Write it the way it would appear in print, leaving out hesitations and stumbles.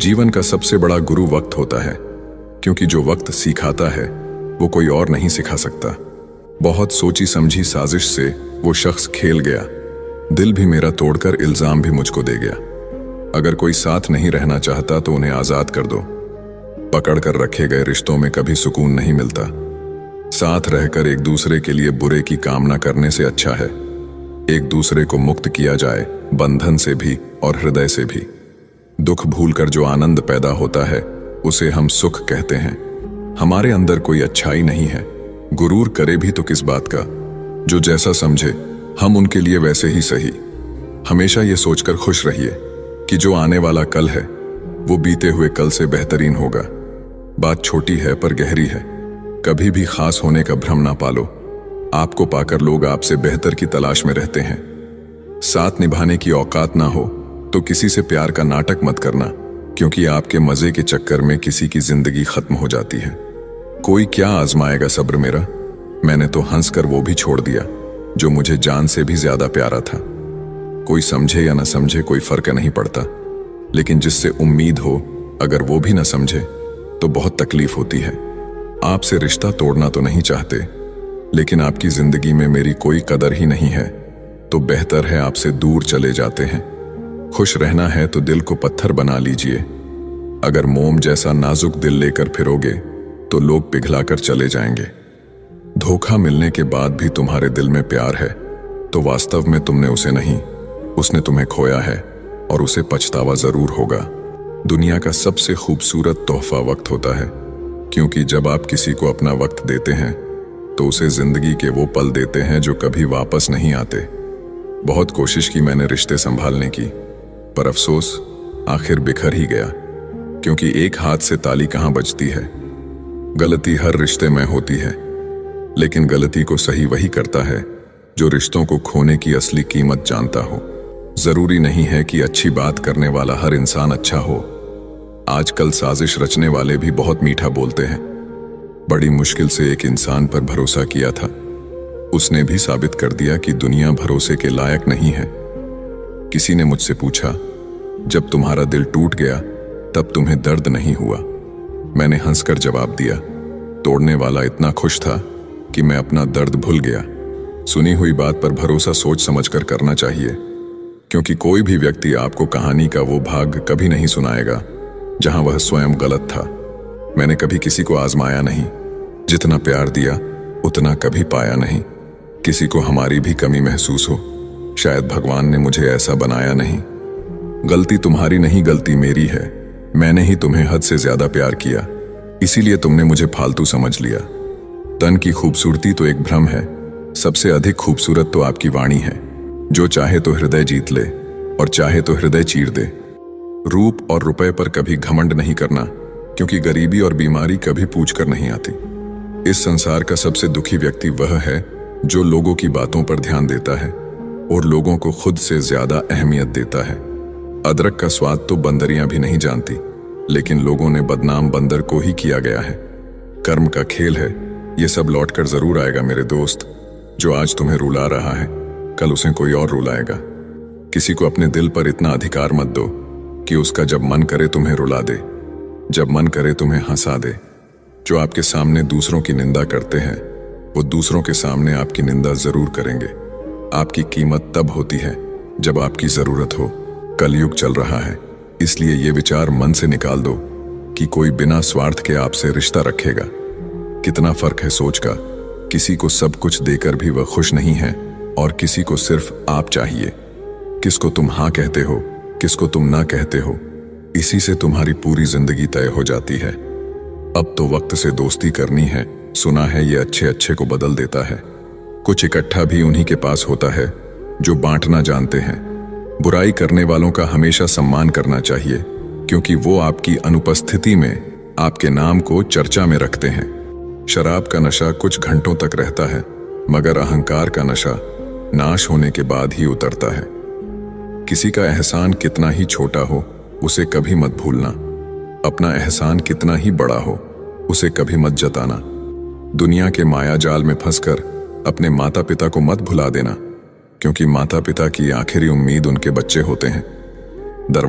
जीवन का सबसे बड़ा गुरु वक्त होता है, क्योंकि जो वक्त सिखाता है वो कोई और नहीं सिखा सकता। बहुत सोची समझी साजिश से वो शख्स खेल गया, दिल भी मेरा तोड़कर इल्जाम भी मुझको दे गया। अगर कोई साथ नहीं रहना चाहता तो उन्हें आजाद कर दो। पकड़ कर रखे गए रिश्तों में कभी सुकून नहीं मिलता। साथ रहकर एक दूसरे के लिए बुरे की कामना करने से अच्छा है एक दूसरे को मुक्त किया जाए, बंधन से भी और हृदय से भी। दुख भूलकर जो आनंद पैदा होता है उसे हम सुख कहते हैं। हमारे अंदर कोई अच्छाई नहीं है, गुरूर करे भी तो किस बात का। जो जैसा समझे हम उनके लिए वैसे ही सही। हमेशा ये सोचकर खुश रहिए कि जो आने वाला कल है वो बीते हुए कल से बेहतरीन होगा। बात छोटी है पर गहरी है। कभी भी खास होने का भ्रम ना पालो। आपको पाकर लोग आपसे बेहतर की तलाश में रहते हैं। साथ निभाने की औकात ना हो तो किसी से प्यार का नाटक मत करना, क्योंकि आपके मजे के चक्कर में किसी की जिंदगी खत्म हो जाती है। कोई क्या आजमाएगा सब्र मेरा। मैंने तो हंसकर वो भी छोड़ दिया जो मुझे जान से भी ज्यादा प्यारा था। कोई समझे या ना समझे कोई फर्क नहीं पड़ता, लेकिन जिससे उम्मीद हो अगर वो भी ना समझे तो बहुत तकलीफ होती है। आपसे रिश्ता तोड़ना तो नहीं चाहते, लेकिन आपकी जिंदगी में मेरी कोई कदर ही नहीं है तो बेहतर है आपसे दूर चले जाते हैं। खुश रहना है तो दिल को पत्थर बना लीजिए। अगर मोम जैसा नाजुक दिल लेकर फिरोगे तो लोग पिघलाकर चले जाएंगे। धोखा मिलने के बाद भी तुम्हारे दिल में प्यार है तो वास्तव में तुमने उसे नहीं, उसने तुम्हें खोया है और उसे पछतावा जरूर होगा। दुनिया का सबसे खूबसूरत तोहफा वक्त होता है, क्योंकि जब आप किसी को अपना वक्त देते हैं तो उसे जिंदगी के वो पल देते हैं जो कभी वापस नहीं आते। बहुत कोशिश की मैंने रिश्ते संभालने की, पर अफसोस आखिर बिखर ही गया, क्योंकि एक हाथ से ताली कहां बजती है। गलती हर रिश्ते में होती है, लेकिन गलती को सही वही करता है जो रिश्तों को खोने की असली कीमत जानता हो। जरूरी नहीं है कि अच्छी बात करने वाला हर इंसान अच्छा हो। आजकल साजिश रचने वाले भी बहुत मीठा बोलते हैं। बड़ी मुश्किल से एक इंसान पर भरोसा किया था, उसने भी साबित कर दिया कि दुनिया भरोसे के लायक नहीं है। किसी ने मुझसे पूछा, जब तुम्हारा दिल टूट गया तब तुम्हें दर्द नहीं हुआ? मैंने हंसकर जवाब दिया, तोड़ने वाला इतना खुश था कि मैं अपना दर्द भूल गया। सुनी हुई बात पर भरोसा सोच समझकर करना चाहिए, क्योंकि कोई भी व्यक्ति आपको कहानी का वो भाग कभी नहीं सुनाएगा जहां वह स्वयं गलत था। मैंने कभी किसी को आजमाया नहीं, जितना प्यार दिया उतना कभी पाया नहीं। किसी को हमारी भी कमी महसूस हो, शायद भगवान ने मुझे ऐसा बनाया नहीं। गलती तुम्हारी नहीं, गलती मेरी है। मैंने ही तुम्हें हद से ज्यादा प्यार किया, इसीलिए तुमने मुझे फालतू समझ लिया। तन की खूबसूरती तो एक भ्रम है, सबसे अधिक खूबसूरत तो आपकी वाणी है। जो चाहे तो हृदय जीत ले और चाहे तो हृदय चीर दे। रूप और रुपए पर कभी घमंड नहीं करना, क्योंकि गरीबी और बीमारी कभी पूछ कर नहीं आती। इस संसार का सबसे दुखी व्यक्ति वह है जो लोगों की बातों पर ध्यान देता है और लोगों को खुद से ज्यादा अहमियत देता है। अदरक का स्वाद तो बंदरियां भी नहीं जानती, लेकिन लोगों ने बदनाम बंदर को ही किया गया है। कर्म का खेल है, ये सब लौट कर जरूर आएगा मेरे दोस्त। जो आज तुम्हें रुला रहा है कल उसे कोई और रुलाएगा। किसी को अपने दिल पर इतना अधिकार मत दो कि उसका जब मन करे तुम्हें रुला दे, जब मन करे तुम्हें हंसा दे। जो आपके सामने दूसरों की निंदा करते हैं वो दूसरों के सामने आपकी निंदा जरूर करेंगे। आपकी कीमत तब होती है जब आपकी जरूरत हो। कलयुग चल रहा है, इसलिए ये विचार मन से निकाल दो कि कोई बिना स्वार्थ के आपसे रिश्ता रखेगा। कितना फर्क है सोच का। किसी को सब कुछ देकर भी वह खुश नहीं है और किसी को सिर्फ आप चाहिए। किसको तुम हाँ कहते हो, किसको तुम ना कहते हो, इसी से तुम्हारी पूरी जिंदगी तय हो जाती है। अब तो वक्त से दोस्ती करनी है। सुना है ये अच्छे अच्छे को बदल देता है। कुछ इकट्ठा भी उन्हीं के पास होता है जो बांटना जानते हैं। बुराई करने वालों का हमेशा सम्मान करना चाहिए, क्योंकि वो आपकी अनुपस्थिति में आपके नाम को चर्चा में रखते हैं। शराब का नशा कुछ घंटों तक रहता है, मगर अहंकार का नशा नाश होने के बाद ही उतरता है। किसी का एहसान कितना ही छोटा हो उसे कभी मत भूलना। अपना एहसान कितना ही बड़ा हो उसे कभी मत जताना। दुनिया के माया जाल में फंसकर अपने माता पिता को मत भुला देना, क्योंकि माता पिता की आखिरी उम्मीद उनके बच्चे होते हैं। दरवाजा